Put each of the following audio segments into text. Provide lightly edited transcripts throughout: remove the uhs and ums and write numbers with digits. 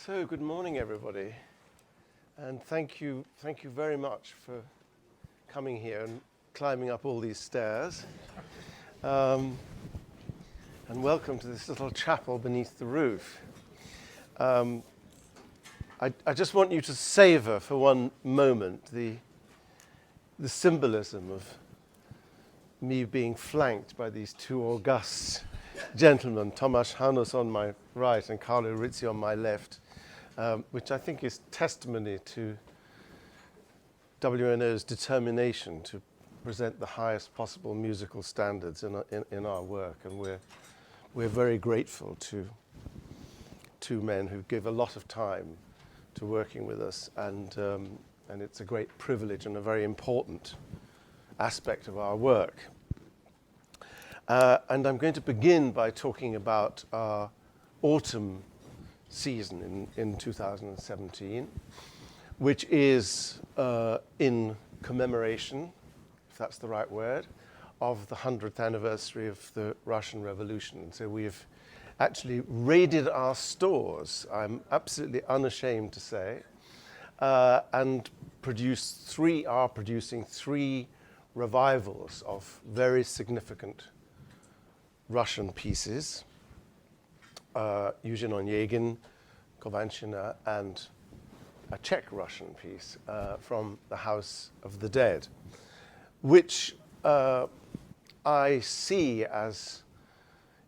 So, good morning, everybody, and thank you very much for coming here and climbing up all these stairs. And welcome to this little chapel beneath the roof. I just want you to savor for one moment the symbolism of me being flanked by these two august gentlemen, Tomasz Hanus on my right and Carlo Rizzi on my left, which I think is testimony to WNO's determination to present the highest possible musical standards in our work, and we're very grateful to two men who give a lot of time to working with us, and it's a great privilege and a very important aspect of our work. And I'm going to begin by talking about our autumn season in 2017, which is in commemoration, if that's the right word, of the 100th anniversary of the Russian Revolution. And so we've actually raided our stores, I'm absolutely unashamed to say, and are producing three revivals of very significant Russian pieces, Eugene Onegin, Kovanchina, and a Czech Russian piece from the House of the Dead, which I see as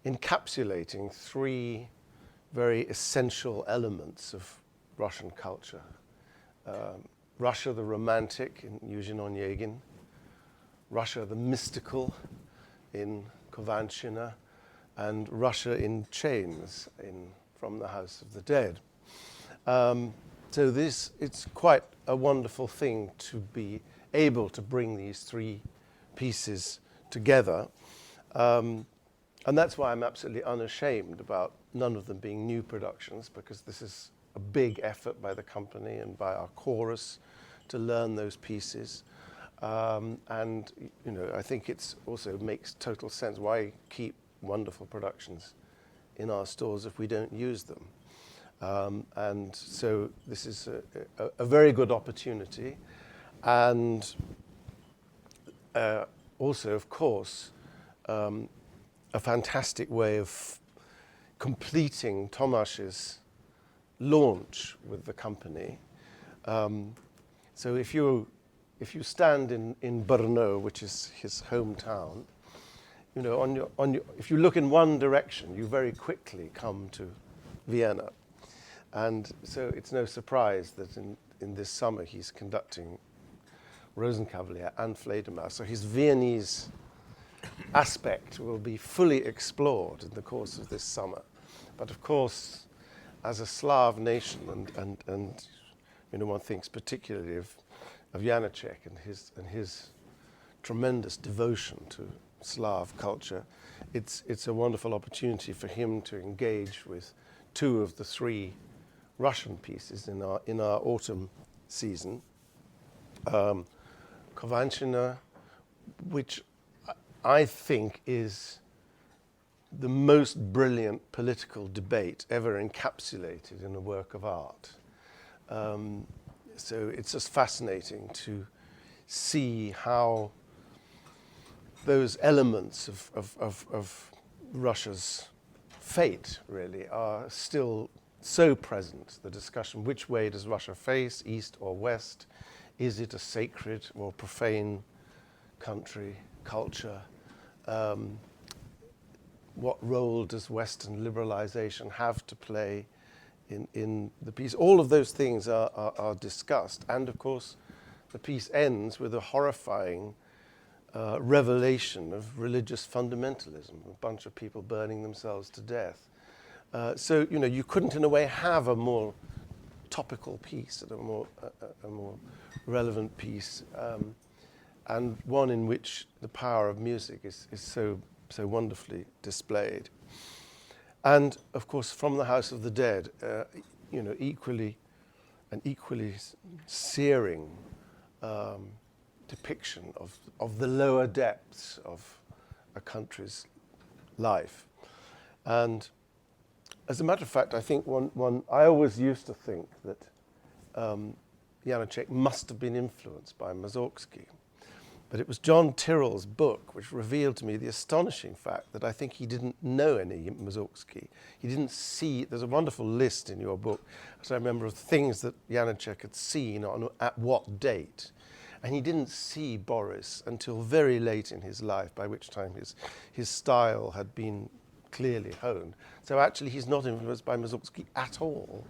encapsulating three very essential elements of Russian culture. Russia the romantic in Eugene Onegin, Russia the mystical in Kovanchina, and Russia in chains from the House of the Dead. So it's quite a wonderful thing to be able to bring these three pieces together. And that's why I'm absolutely unashamed about none of them being new productions, because this is a big effort by the company and by our chorus to learn those pieces. And I think it's also makes total sense. Why keep wonderful productions in our stores if we don't use them? And so this is a very good opportunity, and also, of course, a fantastic way of completing Tomasz's launch with the company. So if you stand in Brno, which is his hometown, if you look in one direction, you very quickly come to Vienna. And so it's no surprise that in this summer he's conducting Rosenkavalier and Fledermaus. So his Viennese aspect will be fully explored in the course of this summer. But of course, as a Slav nation, and one thinks particularly of Janacek and his tremendous devotion to Slav culture, it's a wonderful opportunity for him to engage with two of the three Russian pieces in our autumn season. Kovanchina, which I think is the most brilliant political debate ever encapsulated in a work of art. So it's just fascinating to see how those elements of Russia's fate really are still so present. The discussion, which way does Russia face, east or west? Is it a sacred or profane country, culture? What role does Western liberalization have to play in the piece? All of those things are discussed. And of course, the piece ends with a horrifying revelation of religious fundamentalism, a bunch of people burning themselves to death. So you couldn't in a way have a more topical piece and a more relevant piece, and one in which the power of music is so wonderfully displayed. And of course, from the House of the Dead, equally searing depiction of the lower depths of a country's life. And as a matter of fact, I think I always used to think that Janacek must have been influenced by Mussorgsky. But it was John Tyrrell's book which revealed to me the astonishing fact that I think he didn't know any Mussorgsky. He didn't see, there's a wonderful list in your book, as I remember, of things that Janacek had seen at what date. And he didn't see Boris until very late in his life, by which time his style had been clearly honed. So actually he's not influenced by Mussorgsky at all.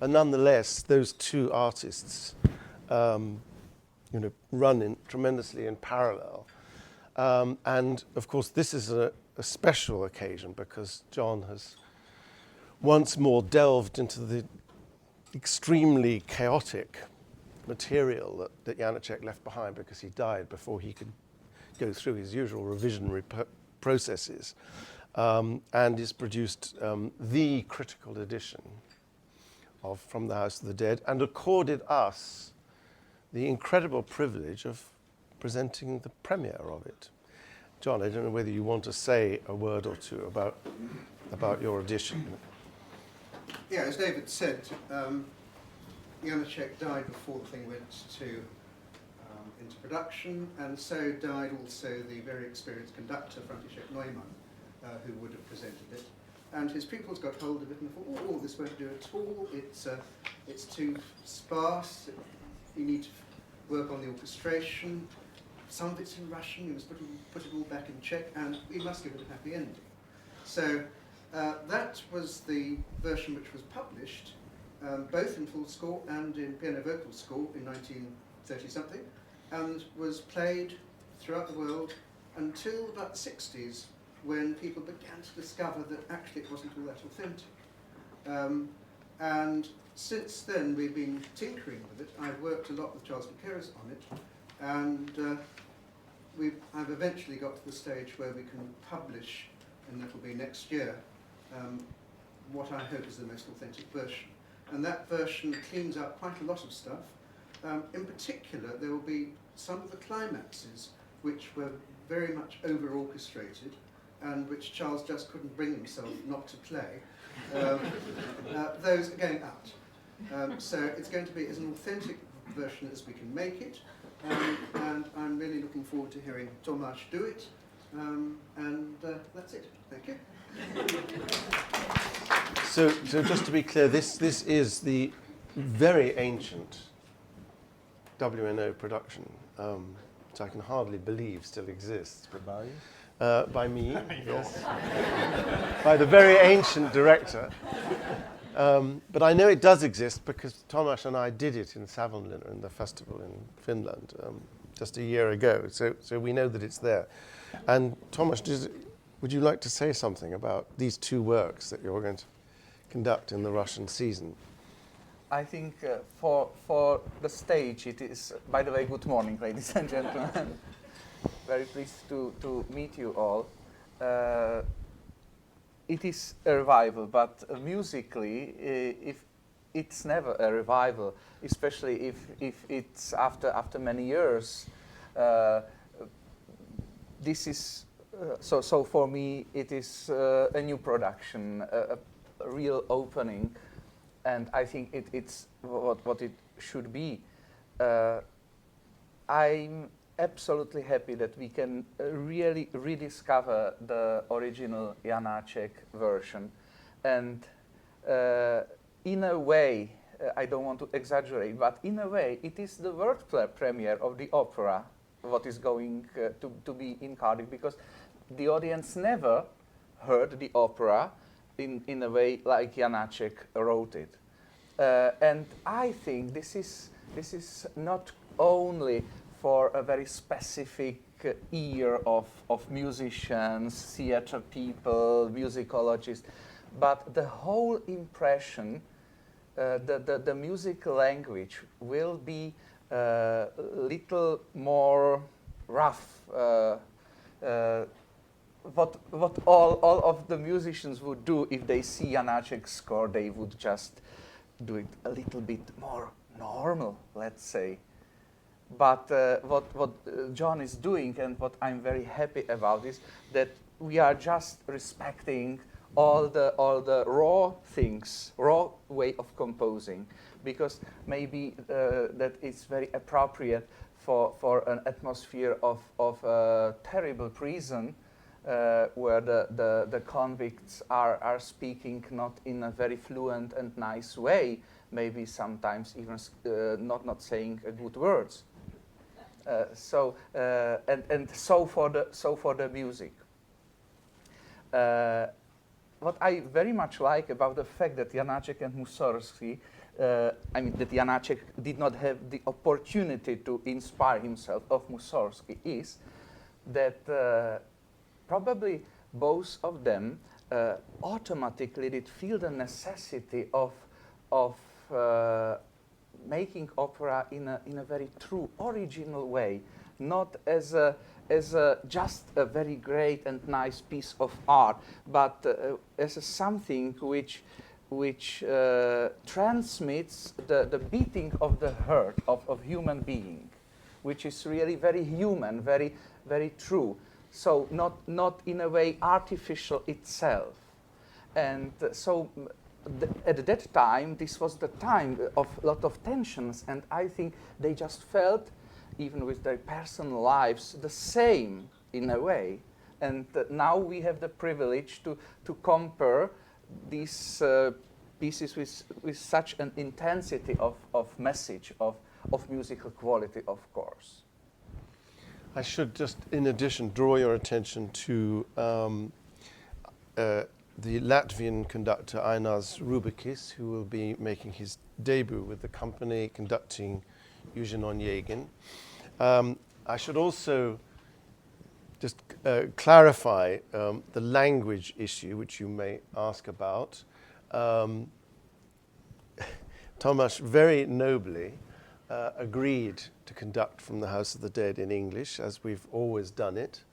And nonetheless, those two artists run tremendously in parallel. And of course, this is a special occasion because John has once more delved into the extremely chaotic material that Janacek left behind because he died before he could go through his usual revisionary processes, and has produced the critical edition of From the House of the Dead, and accorded us the incredible privilege of presenting the premiere of it. John, I don't know whether you want to say a word or two about your edition. Yeah, as David said, Janacek died before the thing went into production, and so died also the very experienced conductor, František Neumann, who would have presented it. And his pupils got hold of it and thought, oh, this won't do at all, it's too sparse, you need to work on the orchestration, some of it's in Russian, you must put it all back in Czech, and we must give it a happy ending. So that was the version which was published, both in full score and in piano vocal score in 1930-something, and was played throughout the world until about the 60s, when people began to discover that actually it wasn't all that authentic. And since then we've been tinkering with it. I've worked a lot with Charles McKerris on it, and I've eventually got to the stage where we can publish, and that will be next year, what I hope is the most authentic version. And that version cleans up quite a lot of stuff. In particular, there will be some of the climaxes which were very much over-orchestrated, and which Charles just couldn't bring himself not to play. Those are going out. So it's going to be as an authentic version as we can make it, and I'm really looking forward to hearing Tymor do it, and that's it. Thank you. So just to be clear, this is the very ancient WNO production, which I can hardly believe still exists. By me, yes. By the very ancient director. But I know it does exist because Tomasz and I did it in Savonlinna in the festival in Finland just a year ago. So we know that it's there. And Tomasz, would you like to say something about these two works that you're going to conduct in the Russian season? I think for the stage it is, by the way, good morning, ladies and gentlemen. Very pleased to meet you all. It is a revival, but musically, if it's never a revival, especially if it's after many years. This is so for me it is a new production, a real opening, and I think it's what it should be. I'm absolutely happy that we can really rediscover the original Janacek version, and in a way, I don't want to exaggerate, but in a way it is the world premiere of the opera what is going to be in Cardiff, because the audience never heard the opera in a way like Janacek wrote it, and I think this is not only for a very specific ear of musicians, theater people, musicologists, but the whole impression, the music language will be a little more rough. What all of the musicians would do if they see Janacek's score, they would just do it a little bit more normal, let's say. But what John is doing, and what I'm very happy about, is that we are just respecting all the raw things, raw way of composing, because maybe that is very appropriate for an atmosphere of a terrible prison, where the convicts are speaking not in a very fluent and nice way, maybe sometimes even not saying good words. So for the music. What I very much like about the fact that Janacek and Mussorgsky, that Janacek did not have the opportunity to inspire himself of Mussorgsky, is that probably both of them automatically did feel the necessity of making opera in a very true, original way, not as just a very great and nice piece of art, but as something which transmits the beating of the heart of human being, which is really very human, very, very true. So not in a way artificial itself. And at that time, this was the time of a lot of tensions, and I think they just felt, even with their personal lives, the same in a way. And now we have the privilege to compare these pieces with such an intensity of message, of musical quality, of course. I should just, in addition, draw your attention to the Latvian conductor Ainars Rubikis, who will be making his debut with the company, conducting Eugen Onegin. I should also just clarify the language issue, which you may ask about. Tomasz very nobly agreed to conduct from the House of the Dead in English, as we've always done it.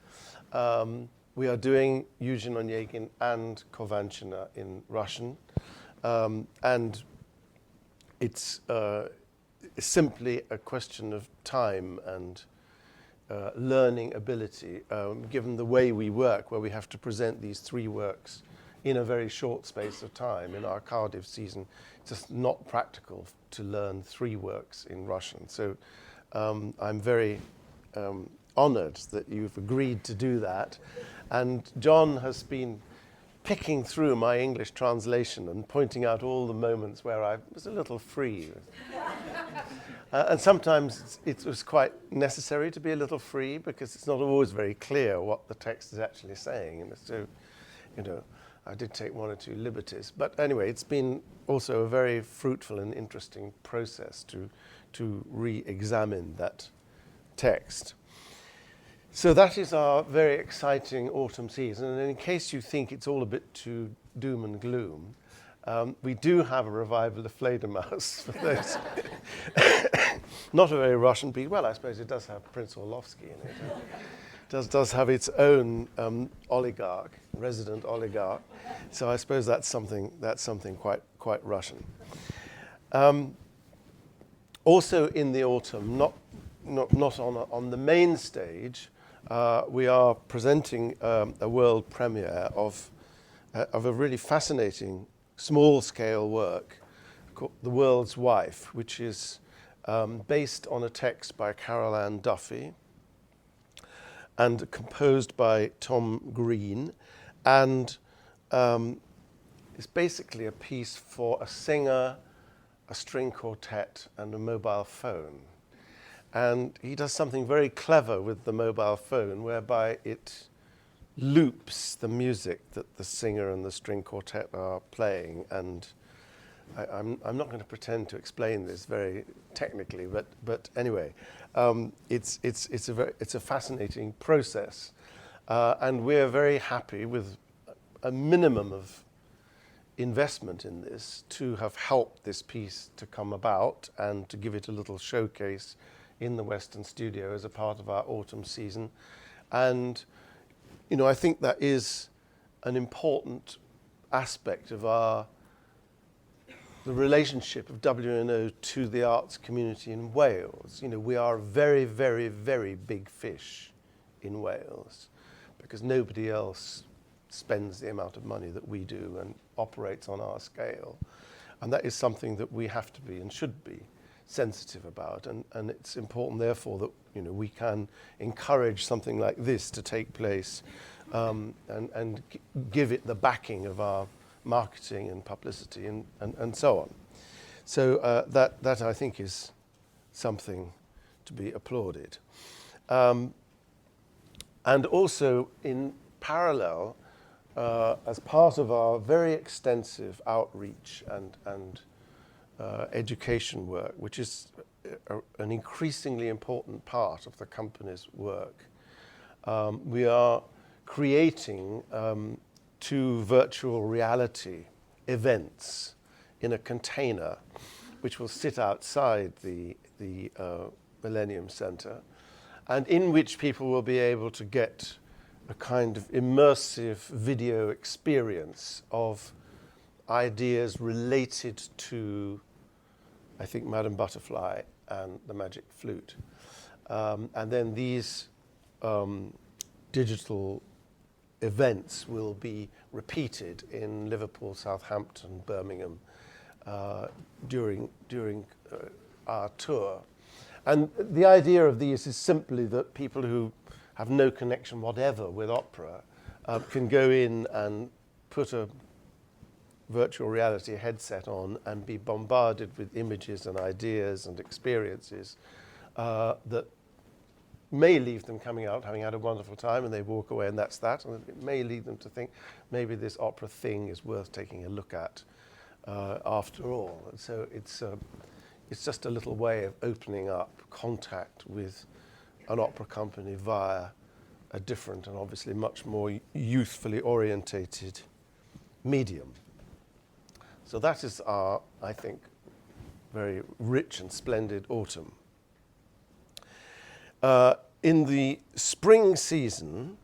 We are doing Eugen Onegin and Kovanchina in Russian, and it's simply a question of time and learning ability, given the way we work, where we have to present these three works in a very short space of time. In our Cardiff season, it's just not practical to learn three works in Russian. So I'm very honored that you've agreed to do that. And John has been picking through my English translation and pointing out all the moments where I was a little free. And sometimes it was quite necessary to be a little free, because it's not always very clear what the text is actually saying. And so, I did take one or two liberties. But anyway, it's been also a very fruitful and interesting process to re-examine that text. So that is our very exciting autumn season. And in case you think it's all a bit too doom and gloom, we do have a revival of Fledermaus for those. Not a very Russian piece. Well, I suppose it does have Prince Orlovsky in it. It does have its own oligarch, resident oligarch. So I suppose that's something quite Russian. Also in the autumn, not on the main stage, we are presenting a world premiere of a really fascinating small-scale work called The World's Wife, which is based on a text by Carol Ann Duffy and composed by Tom Green, and it's basically a piece for a singer, a string quartet, and a mobile phone. And he does something very clever with the mobile phone, whereby it loops the music that the singer and the string quartet are playing. And I'm not going to pretend to explain this very technically, but anyway, it's a fascinating process, and we're very happy with a minimum of investment in this to have helped this piece to come about and to give it a little showcase in the Western Studio as a part of our autumn season. And I think that is an important aspect of the relationship of WNO to the arts community in Wales. We are a very, very, very big fish in Wales, because nobody else spends the amount of money that we do and operates on our scale. And that is something that we have to be and should be sensitive about. And it's important, therefore, that we can encourage something like this to take place and give it the backing of our marketing and publicity and so on. So that I think is something to be applauded. And also in parallel, as part of our very extensive outreach and education work, which is an increasingly important part of the company's work, we are creating 2 virtual reality events in a container which will sit outside the Millennium Center, and in which people will be able to get a kind of immersive video experience of ideas related to, I think, Madame Butterfly and the Magic Flute. And then these digital events will be repeated in Liverpool, Southampton, Birmingham during our tour. And the idea of these is simply that people who have no connection whatever with opera can go in and put a virtual reality headset on and be bombarded with images and ideas and experiences that may leave them coming out having had a wonderful time, and they walk away and that's that. And it may lead them to think maybe this opera thing is worth taking a look at after all. And so it's just a little way of opening up contact with an opera company via a different and obviously much more youthfully orientated medium. So that is our, I think, very rich and splendid autumn. In the spring season,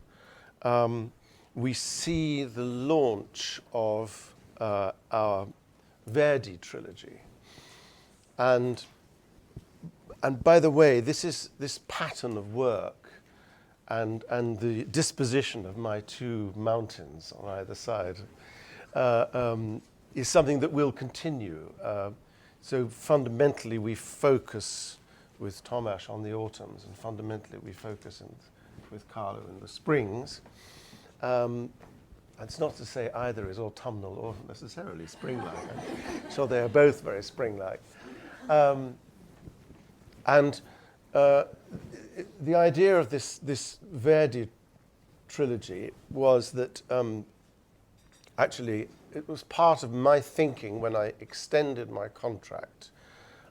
we see the launch of our Verdi trilogy. And by the way, this pattern of work and the disposition of my 2 mountains on either side is something that will continue. So fundamentally, we focus with Tomasz on the autumns, and fundamentally we focus with Carlo in the springs. It's not to say either is autumnal or necessarily spring-like. So they are both very spring-like. And the idea of this Verdi trilogy was that actually it was part of my thinking when I extended my contract,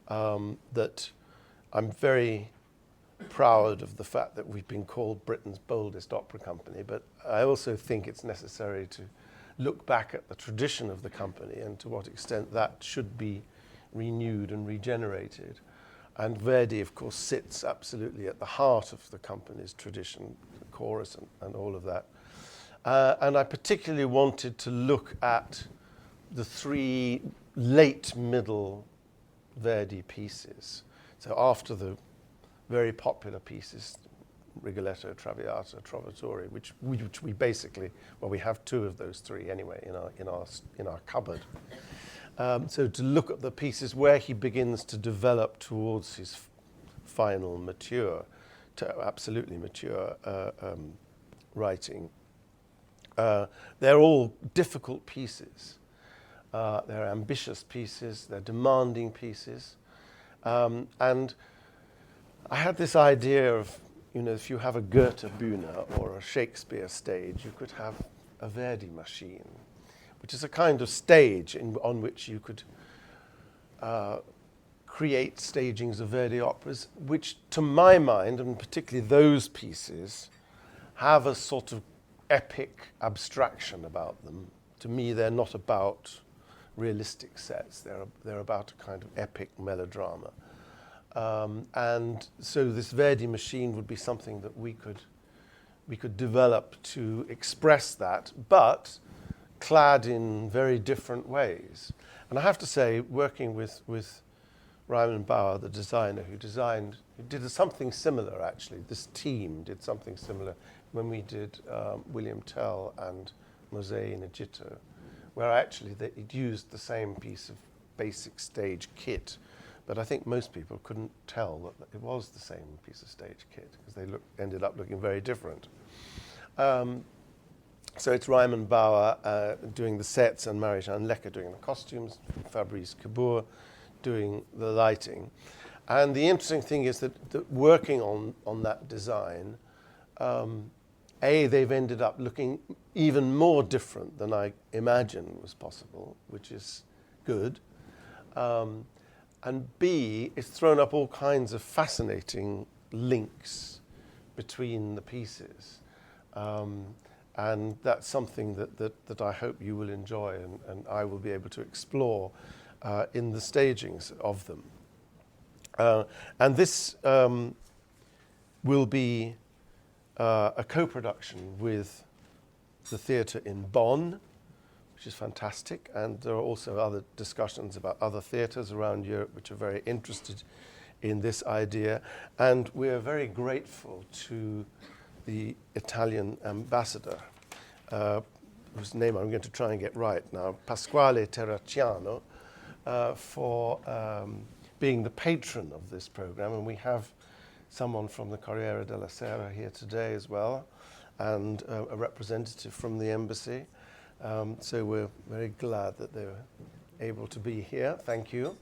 that I'm very proud of the fact that we've been called Britain's boldest opera company, but I also think it's necessary to look back at the tradition of the company and to what extent that should be renewed and regenerated. And Verdi, of course, sits absolutely at the heart of the company's tradition, the chorus and all of that. And I particularly wanted to look at the 3 late middle Verdi pieces. So after the very popular pieces, Rigoletto, Traviata, Trovatore, which we basically, well, we have 2 of those 3 anyway in our cupboard. So to look at the pieces where he begins to develop towards his final absolutely mature writing. They're all difficult pieces. They're ambitious pieces. They're demanding pieces. And I had this idea of, if you have a Goethe Bühne or a Shakespeare stage, you could have a Verdi machine, which is a kind of stage on which you could create stagings of Verdi operas, which to my mind, and particularly those pieces, have a sort of epic abstraction about them. To me, they're not about realistic sets. They're about a kind of epic melodrama. And so this Verdi machine would be something that we could develop to express that, but clad in very different ways. And I have to say, working with Raimund Bauer, the designer who did something similar actually. This team did something similar when we did William Tell and Musée in Egitto, where actually it used the same piece of basic stage kit, but I think most people couldn't tell that it was the same piece of stage kit because they ended up looking very different. So it's Ryman Bauer doing the sets and Marie-Jeanne Lecker doing the costumes, Fabrice Cabour doing the lighting. And the interesting thing is that working on that design, they've ended up looking even more different than I imagined was possible, which is good. And B, it's thrown up all kinds of fascinating links between the pieces. And that's something that I hope you will enjoy and I will be able to explore in the stagings of them. And this will be a co-production with the theatre in Bonn, which is fantastic. And there are also other discussions about other theatres around Europe which are very interested in this idea. And we are very grateful to the Italian ambassador, whose name I'm going to try and get right now, Pasquale Terracciano, for being the patron of this program. And we have someone from the Corriere della Sera here today as well, and a representative from the embassy. So we're very glad that they were able to be here. Thank you.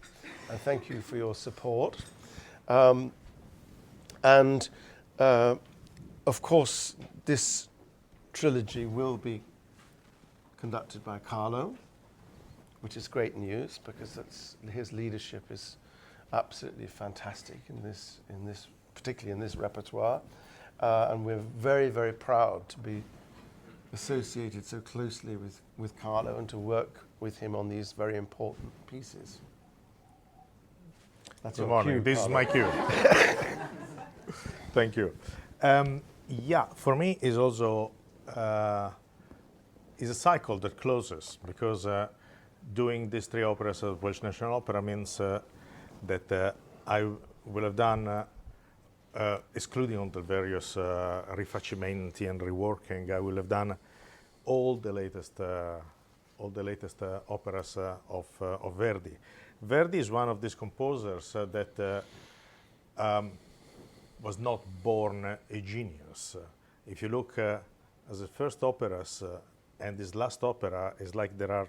And thank you for your support. Of course, this trilogy will be conducted by Carlo, which is great news because his leadership is absolutely fantastic in this, particularly in this repertoire. And we're very, very proud to be associated so closely with Carlo and to work with him on these very important pieces. That's Good your morning. cue, This is Carlo. my cue. Thank you. Yeah, for me is also is a cycle that closes because doing these three operas at Welsh National Opera means that I will have done, excluding all the various rifacimenti and reworking, I will have done all the latest operas of Verdi. Verdi is one of these composers that was not born a genius. If you look at the first operas and this last opera, is like there are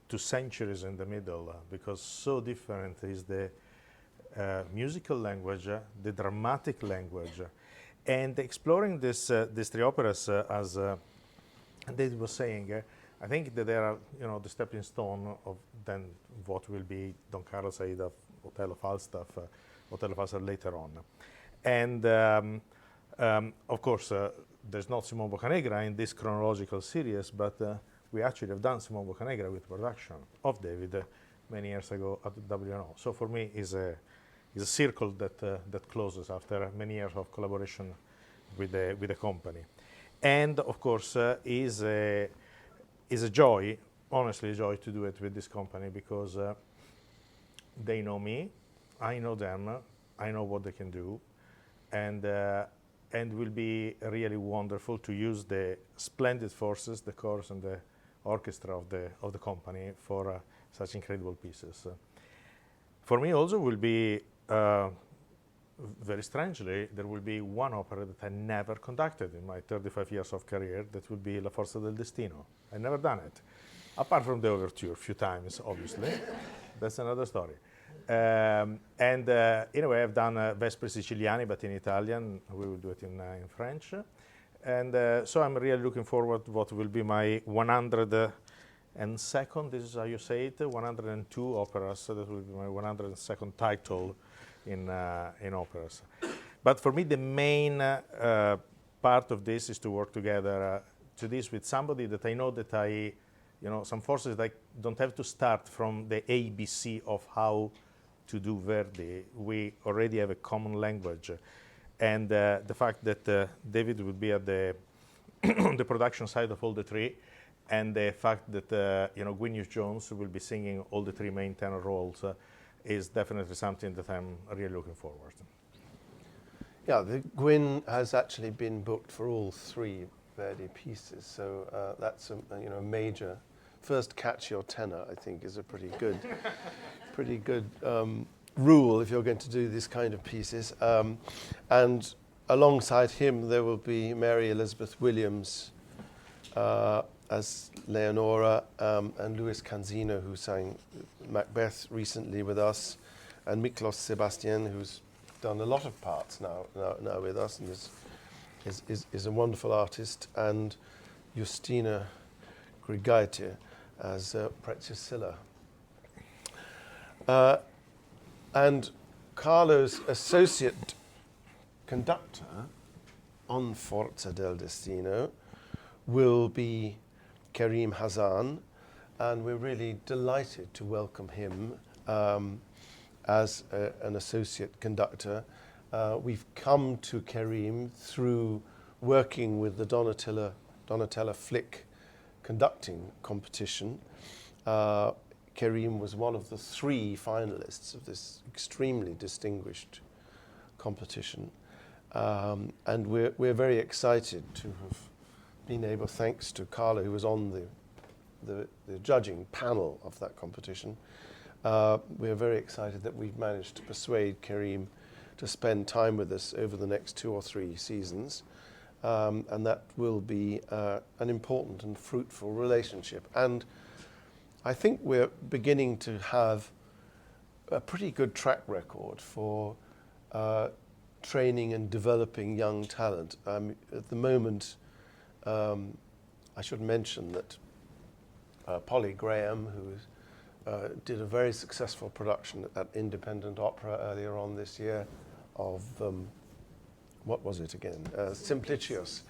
2 centuries in the middle because so different is the musical language, the dramatic language, and exploring these 3 operas as David was saying, I think that they are, the stepping stone of then what will be Don Carlos Aida, Hotel of Falstaff, Hotel of Falstaff later on. And of course, there's not Simone Boccanegra in this chronological series, but we actually have done Simone Boccanegra with production of David many years ago at WNO. So for me, is a circle that closes after many years of collaboration with the company. And of course, is a joy, honestly a joy to do it with this company because they know me, I know them, I know what they can do, and will be really wonderful to use the splendid forces, the chorus and the orchestra of the company for such incredible pieces. For me also will be, very strangely, there will be one opera that I never conducted in my 35 years of career, that will be La Forza del Destino. I've never done it, apart from the overture a few times, obviously. That's another story. Anyway, I've done Vespri Siciliani, but in Italian. We will do it in French. And so I'm really looking forward to what will be my 102nd, this is how you say it, 102 operas. So that will be my 102nd title in operas. But for me, the main part of this is to work together to this with somebody that I know that some forces that I don't have to start from the ABC of how to do Verdi. We already have a common language. And the fact that David will be at the the production side of all the 3, and the fact that Gwyneth Jones will be singing all the 3 main tenor roles is definitely something that I'm really looking forward to. Yeah, Gwyn has actually been booked for all 3 Cyhoeddiad pieces. So that's a major. First, catch your tenor. I think is a pretty good rule if you're going to do this kind of pieces. And alongside him, there will be Mary Elizabeth Williams as Leonora, and Luis Canzino, who sang Macbeth recently with us, and Miklos Sebastian, who's done a lot of parts now with us, and is a wonderful artist, and Justina Grigaite as Preziousilla. And Carlo's associate conductor on Forza del Destino will be Karim Hazan, and we're really delighted to welcome him as an associate conductor. We've come to Karim through working with the Donatella Flick conducting competition. Karim was one of the 3 finalists of this extremely distinguished competition. And we're very excited to have been able, thanks to Carlo, who was on the judging panel of that competition, we're very excited that we've managed to persuade Karim to spend time with us over the next 2 or 3 seasons. And that will be an important and fruitful relationship. And I think we're beginning to have a pretty good track record for training and developing young talent. At the moment, I should mention that Polly Graham, who did a very successful production at Independent Opera earlier on this year of, what was it again? Simplicissimus,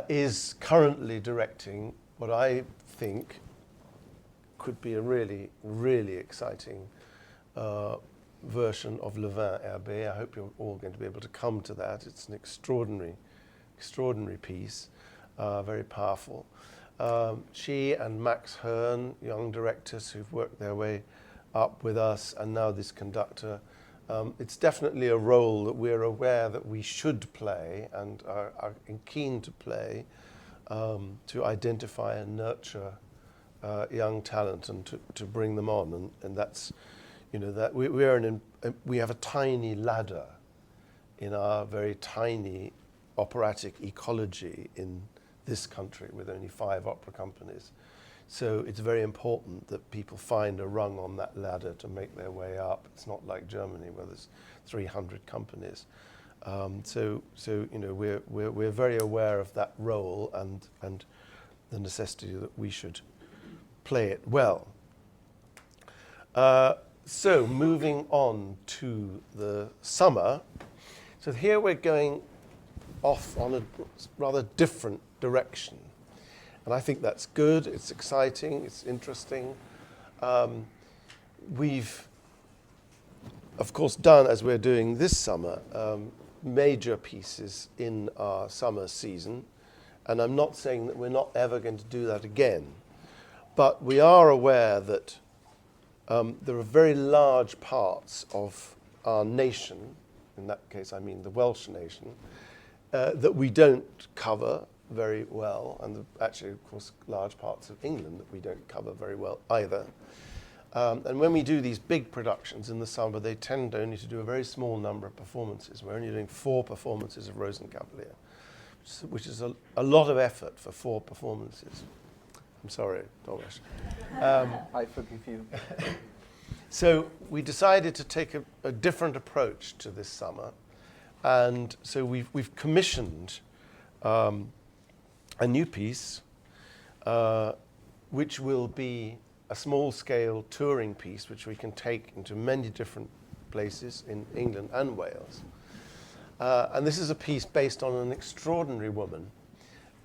is currently directing what I think could be a really, really exciting version of Le Vin Herbé. I hope you're all going to be able to come to that. It's an extraordinary piece, very powerful. She and Max Hearn, young directors who've worked their way up with us, and now this conductor. It's definitely a role that we're aware that we should play and are keen to play, to identify and nurture young talent and to bring them on. And that's, that we have a tiny ladder in our very tiny operatic ecology in this country with only 5 opera companies. So it's very important that people find a rung on that ladder to make their way up. It's not like Germany where there's 300 companies. So we're very aware of that role and the necessity that we should play it well. So moving on to the summer. So here we're going off on a rather different direction. And I think that's good, it's exciting, it's interesting. We've, of course, done, as we're doing this summer, major pieces in our summer season. And I'm not saying that we're not ever going to do that again. But we are aware that there are very large parts of our nation, in that case I mean the Welsh nation, that we don't cover very well, and actually, of course, large parts of England that we don't cover very well either. And when we do these big productions in the summer, they tend only to do a very small number of performances. We're only doing 4 performances of Rosenkavalier, which is a lot of effort for 4 performances. I'm sorry, Thomas. I forgive you. So we decided to take a different approach to this summer, and so we've commissioned a new piece, which will be a small-scale touring piece, which we can take into many different places in England and Wales. And this is a piece based on an extraordinary woman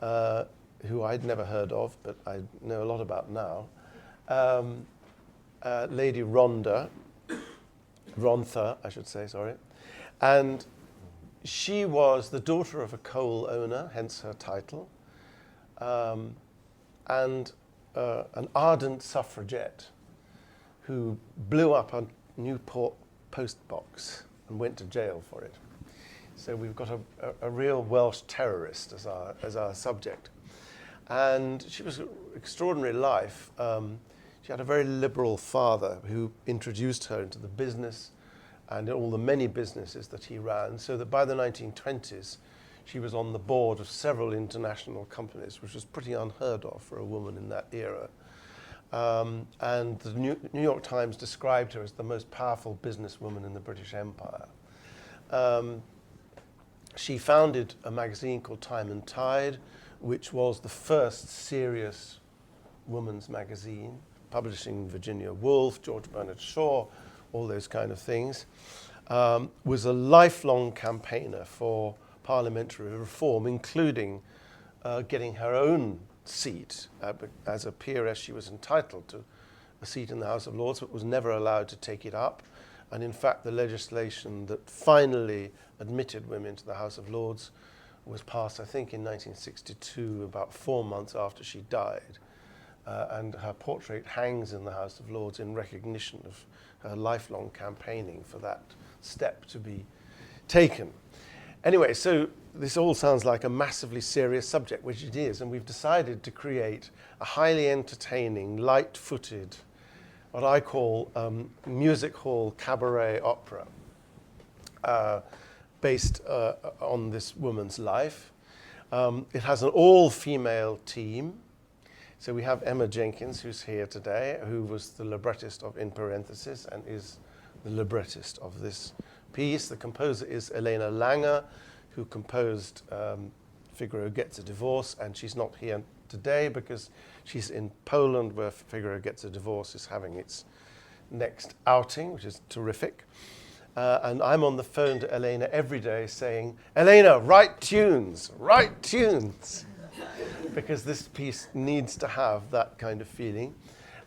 who I'd never heard of, but I know a lot about now. Lady Rhondda, I should say, sorry. And she was the daughter of a coal owner, hence her title, and an ardent suffragette who blew up a Newport post box and went to jail for it. So we've got a real Welsh terrorist as our subject. And she was an extraordinary life. She had a very liberal father who introduced her into the business and all the many businesses that he ran, so that by the 1920s, she was on the board of several international companies, which was pretty unheard of for a woman in that era. And the New York Times described her as the most powerful businesswoman in the British Empire. She founded a magazine called Time and Tide, which was the first serious woman's magazine, publishing Virginia Woolf, George Bernard Shaw, all those kind of things. Was a lifelong campaigner for parliamentary reform, including getting her own seat. As a peeress, she was entitled to a seat in the House of Lords, but was never allowed to take it up. And in fact, the legislation that finally admitted women to the House of Lords was passed, I think, in 1962, about 4 months after she died. And her portrait hangs in the House of Lords in recognition of her lifelong campaigning for that step to be taken. Anyway, so this all sounds like a massively serious subject, which it is, and we've decided to create a highly entertaining, light-footed, what I call music hall cabaret opera, based on this woman's life. It has an all-female team. So we have Emma Jenkins, who's here today, who was the librettist of In Parenthesis and is the librettist of this piece. The composer is Elena Langer, who composed Figaro Gets a Divorce, and she's not here today because she's in Poland, where Figaro Gets a Divorce is having its next outing, which is terrific. And I'm on the phone to Elena every day saying, Elena, write tunes, because this piece needs to have that kind of feeling.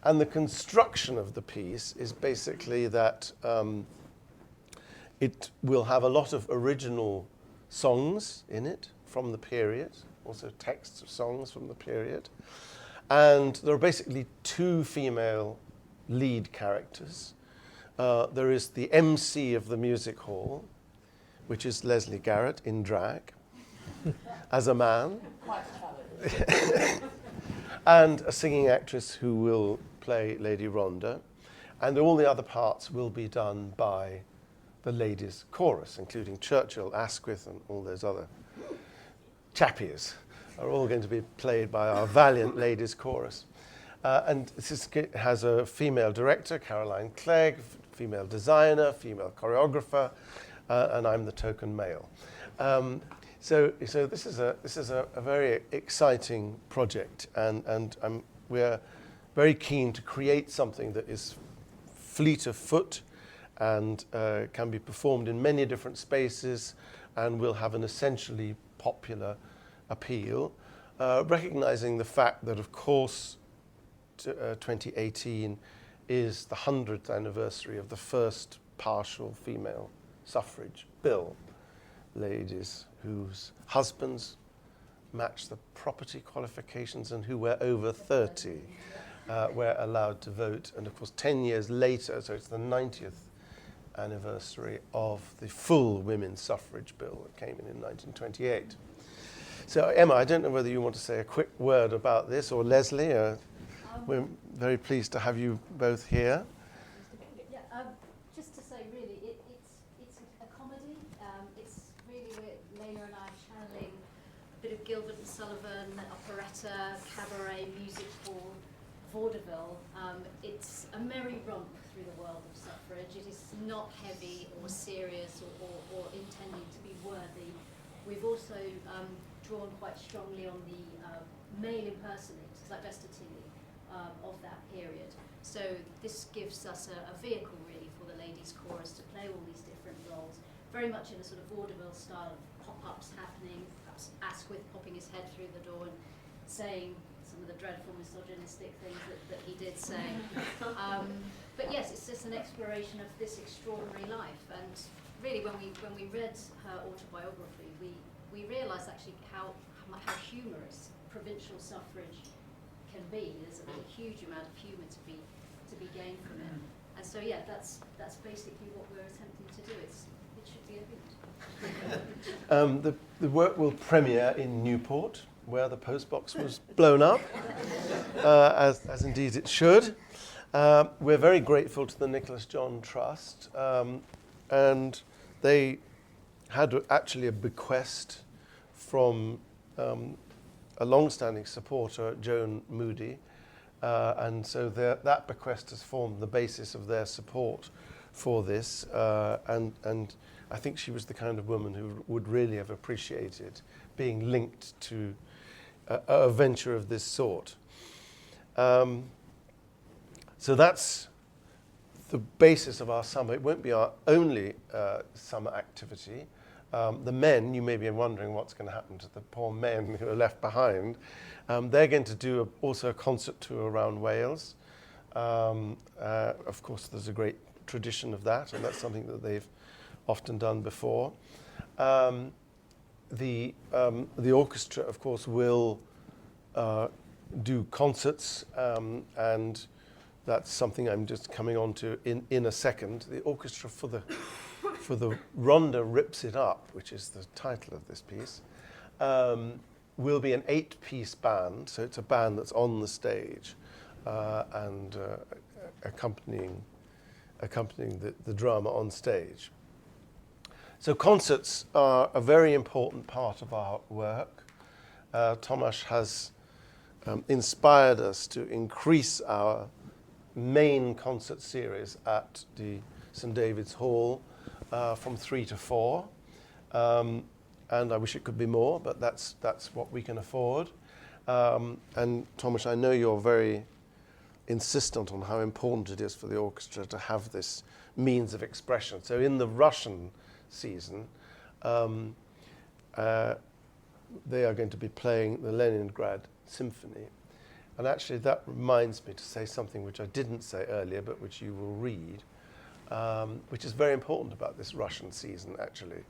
And the construction of the piece is basically that it will have a lot of original songs in it from the period, also texts of songs from the period. And there are basically 2 female lead characters. There is the MC of the music hall, which is Leslie Garrett in drag, as a man. And a singing actress who will play Lady Rhonda. And all the other parts will be done by the ladies' chorus, including Churchill, Asquith, and all those other chappies are all going to be played by our valiant ladies' chorus. And this has a female director, Caroline Clegg, female designer, female choreographer, and I'm the token male. So this is a very exciting project, and we're very keen to create something that is fleet of foot and can be performed in many different spaces and will have an essentially popular appeal, recognizing the fact that, of course, 2018 is the 100th anniversary of the first partial female suffrage bill. Ladies whose husbands match the property qualifications and who were over 30 were allowed to vote. And of course, 10 years later, so it's the 90th anniversary of the full women's suffrage bill that came in 1928. So Emma, I don't know whether you want to say a quick word about this, or Leslie. We're very pleased to have you both here. Yeah, just to say, really, it's a comedy. It's really Lena and I are channeling a bit of Gilbert and Sullivan, operetta, cabaret, music hall, vaudeville. It's a merry romp through the world of suffrage. It is not heavy or serious or intending to be worthy. We've also drawn quite strongly on the male impersonators, like Vesta Tilly, of that period. So this gives us a vehicle really for the ladies' chorus to play all these different roles, very much in a sort of vaudeville style of pop-ups happening, perhaps Asquith popping his head through the door and saying some of the dreadful misogynistic things that he did say. But yes, it's just an exploration of this extraordinary life. And really, when we read her autobiography, we realised actually how humorous provincial suffrage can be. There's a huge amount of humour to be gained from it. And so yeah, that's basically what we're attempting to do. It should be a hoot. The work will premiere in Newport, where the postbox was blown up, as indeed it should. We're very grateful to the Nicholas John Trust, and they had actually a bequest from a long-standing supporter, Joan Moody, and so that bequest has formed the basis of their support for this, and I think she was the kind of woman who would really have appreciated being linked to a venture of this sort. So that's the basis of our summer. It won't be our only summer activity. The men, you may be wondering what's going to happen to the poor men who are left behind. They're going to do also a concert tour around Wales. Of course, there's a great tradition of that, and that's something that they've often done before. The orchestra, of course, will do concerts, and that's something I'm just coming on to in a second. The orchestra for the Ronda Rips It Up, which is the title of this piece, will be an 8-piece band. So it's a band that's on the stage and accompanying the drama on stage. So concerts are a very important part of our work. Tomasz has inspired us to increase our main concert series at the St. David's Hall from 3 to 4. And I wish it could be more, but that's what we can afford. And Tomasz, I know you're very insistent on how important it is for the orchestra to have this means of expression. So in the Russian season, they are going to be playing the Leningrad Symphony. And actually that reminds me to say something which I didn't say earlier, but which you will read, which is very important about this Russian season, actually.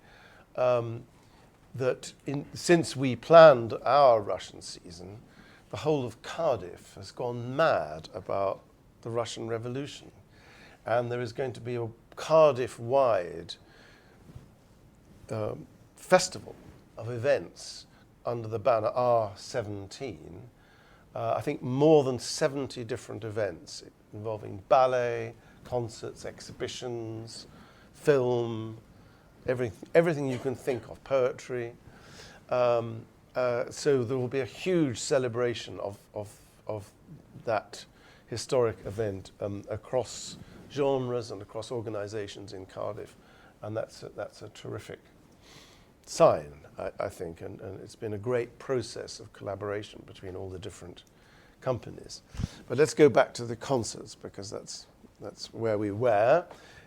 Since we planned our Russian season, the whole of Cardiff has gone mad about the Russian Revolution. And there is going to be a Cardiff-wide festival of events under the banner R17. I think more than 70 different events involving ballet, concerts, exhibitions, film, everything you can think of, poetry. So there will be a huge celebration of that historic event across genres and across organisations in Cardiff, and that's a terrific sign, I think, and it's been a great process of collaboration between all the different companies. But let's go back to the concerts, because that's where we were.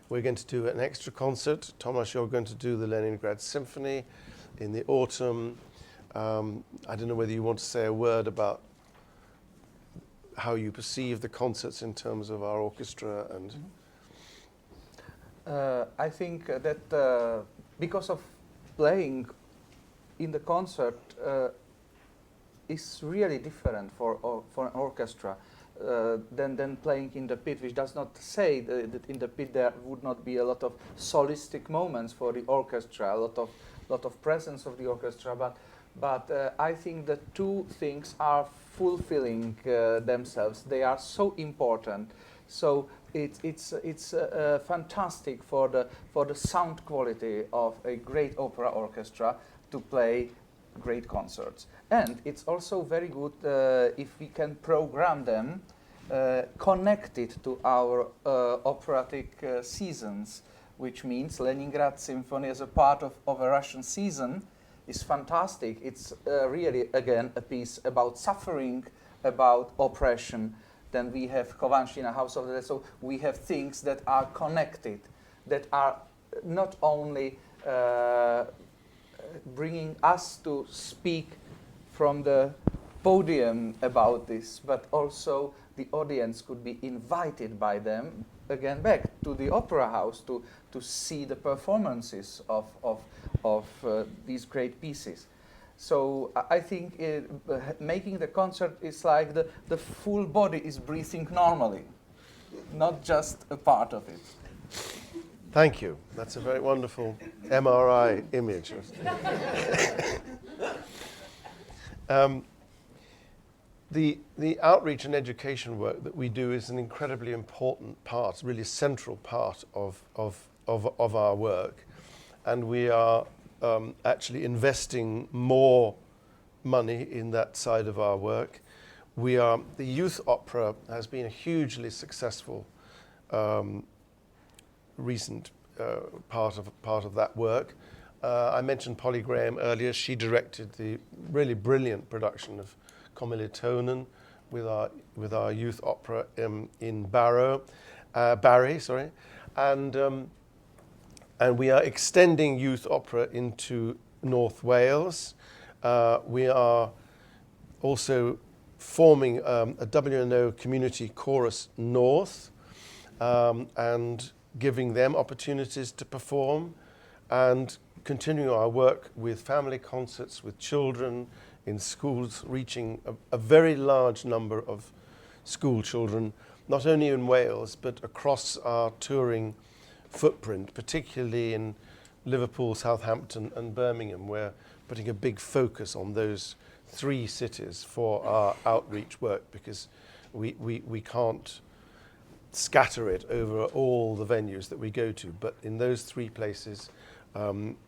We're going to do an extra concert. Tomasz, you're going to do the Leningrad Symphony in the autumn. I don't know whether you want to say a word about how you perceive the concerts in terms of our orchestra and... I think that because of playing in the concert is really different for an orchestra than playing in the pit, which does not say that in the pit there would not be a lot of solistic moments for the orchestra, a lot of presence of the orchestra, but I think the two things are fulfilling themselves. They are so important. So it's fantastic for the sound quality of a great opera orchestra to play great concerts, and it's also very good if we can program them connected to our operatic seasons, which means Leningrad Symphony as a part of a Russian season is fantastic. It's really, again, a piece about suffering, about oppression. Then we have Kovanshina, House of the Dead. So we have things that are connected, that are not only bringing us to speak from the podium about this, but also the audience could be invited by them again back to the opera house to see the performances of these great pieces. So I think making the concert is like the full body is breathing normally, not just a part of it. Thank you. That's a very wonderful MRI image. The outreach and education work that we do is an incredibly important part, really central part of our work. And we are actually investing more money in that side of our work. The youth opera has been a hugely successful recent part of that work. I mentioned Polly Graham earlier. She directed the really brilliant production of Kommilitonen with our youth opera in Barry, sorry, and we are extending youth opera into North Wales. We are also forming a WNO Community Chorus North and giving them opportunities to perform, and continuing our work with family concerts with children in schools, reaching a very large number of school children, not only in Wales, but across our touring footprint, particularly in Liverpool, Southampton and Birmingham. We're putting a big focus on those 3 cities for our outreach work, because we can't scatter it over all the venues that we go to. But in those 3 places,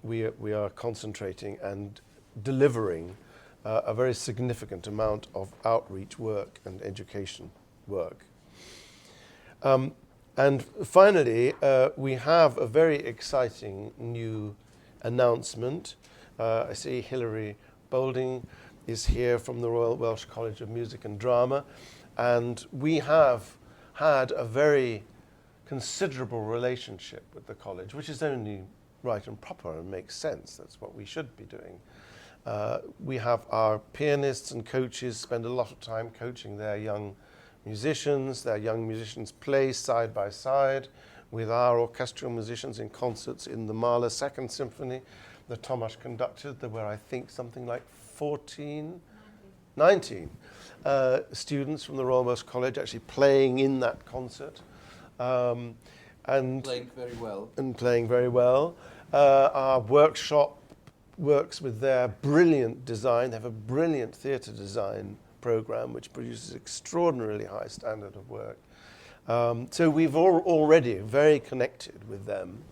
we are concentrating and delivering a very significant amount of outreach work and education work. And finally, we have a very exciting new announcement. I see Hilary Boulding is here from the Royal Welsh College of Music and Drama, and we have had a very considerable relationship with the college, which is only right and proper and makes sense. That's what we should be doing. We have our pianists and coaches spend a lot of time coaching their young musicians. Their young musicians play side by side with our orchestral musicians in concerts in the Mahler Second Symphony that Tomasz conducted. There were, I think, something like 19 students from the Royal Welsh College actually playing in that concert. And Playing very well. And playing very well. Our workshop works with their brilliant design. They have a brilliant theatre design program which produces extraordinarily high standard of work. So we've already very connected with them,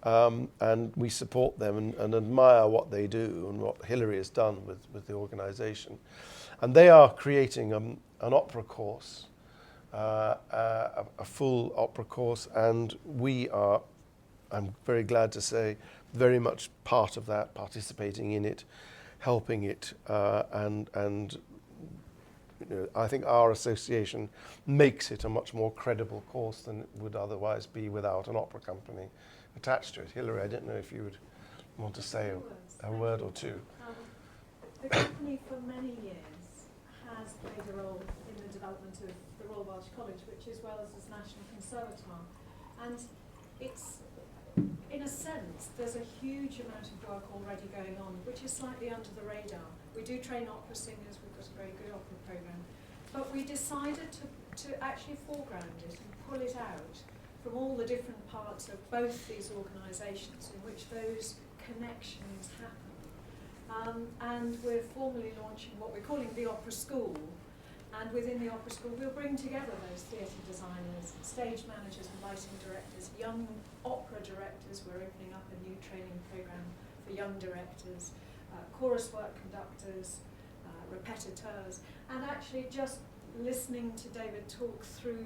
and we support them and admire what they do and what Hilary has done with the organisation. And they are creating an opera course, a full opera course, and we are, I'm very glad to say, very much part of that, participating in it, helping it, and you know, I think our association makes it a much more credible course than it would otherwise be without an opera company attached to it. Hilary, I don't know if you would want to say a word or two. The company for many years has played a role in the development of the Royal Welsh College, which is Wales's National Conservatoire. And it's, in a sense, there's a huge amount of work already going on, which is slightly under the radar. We do train opera singers, we've got a very good opera programme, but we decided to actually foreground it and pull it out from all the different parts of both these organisations in which those connections happen. And we're formally launching what we're calling the Opera School, and within the Opera School we'll bring together those theatre designers, stage managers and lighting directors, young opera directors. We're opening up a new training programme for young directors, chorus work conductors, repetiteurs, and actually just listening to David talk through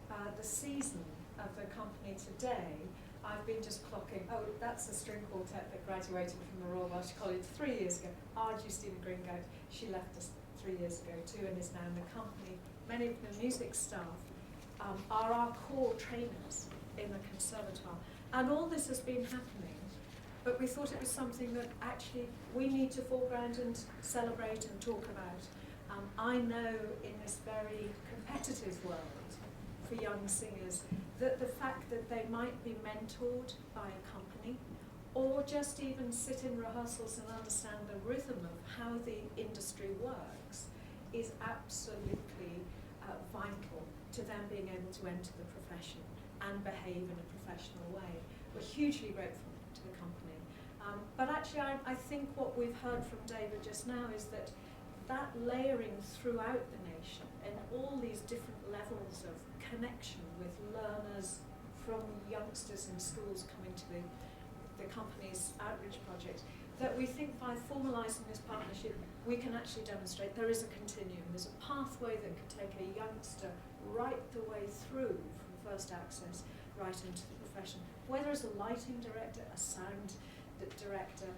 the season of the company today, I've been just clocking, oh, that's the string quartet that graduated from the Royal Welsh College 3 years ago. Justina Gringoat, she left us 3 years ago too and is now in the company. Many of the music staff are our core trainers in the conservatoire. And all this has been happening, but we thought it was something that actually we need to foreground and celebrate and talk about. I know in this very competitive world for young singers that the fact that they might be mentored by a company or just even sit in rehearsals and understand the rhythm of how the industry works is absolutely vital to them being able to enter the profession and behave in a professional way. we're hugely grateful to the company. But actually, I think what we've heard from David just now is that layering throughout the nation and all these different levels of connection with learners from youngsters in schools coming to the company's outreach project, that we think by formalising this partnership we can actually demonstrate there is a continuum, there's a pathway that could take a youngster right the way through from first access right into the profession, whether as a lighting director, a sound director,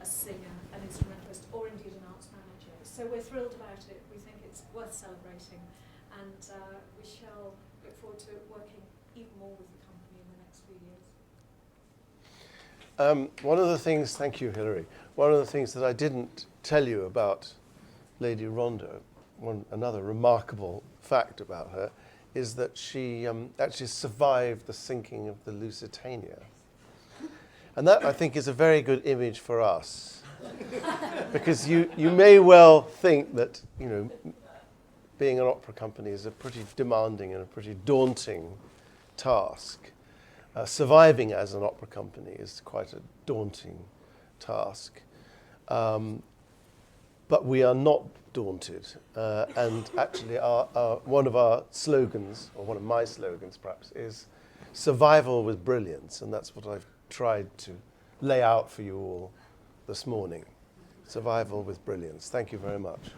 a singer, an instrumentalist, or indeed an arts manager. So we're thrilled about it, we think it's worth celebrating, and we shall look forward to working even more with the company in the next few years. One of the things, thank you, Hilary, one of the things that I didn't tell you about Lady Rhonda, another remarkable fact about her, is that she actually survived the sinking of the Lusitania. And that, I think, is a very good image for us. Because you may well think that, you know, being an opera company is a pretty demanding and a pretty daunting task. Surviving as an opera company is quite a daunting task. But we are not daunted. And actually, one of our slogans, or one of my slogans perhaps, is survival with brilliance. And that's what I've tried to lay out for you all this morning. Survival with brilliance. Thank you very much.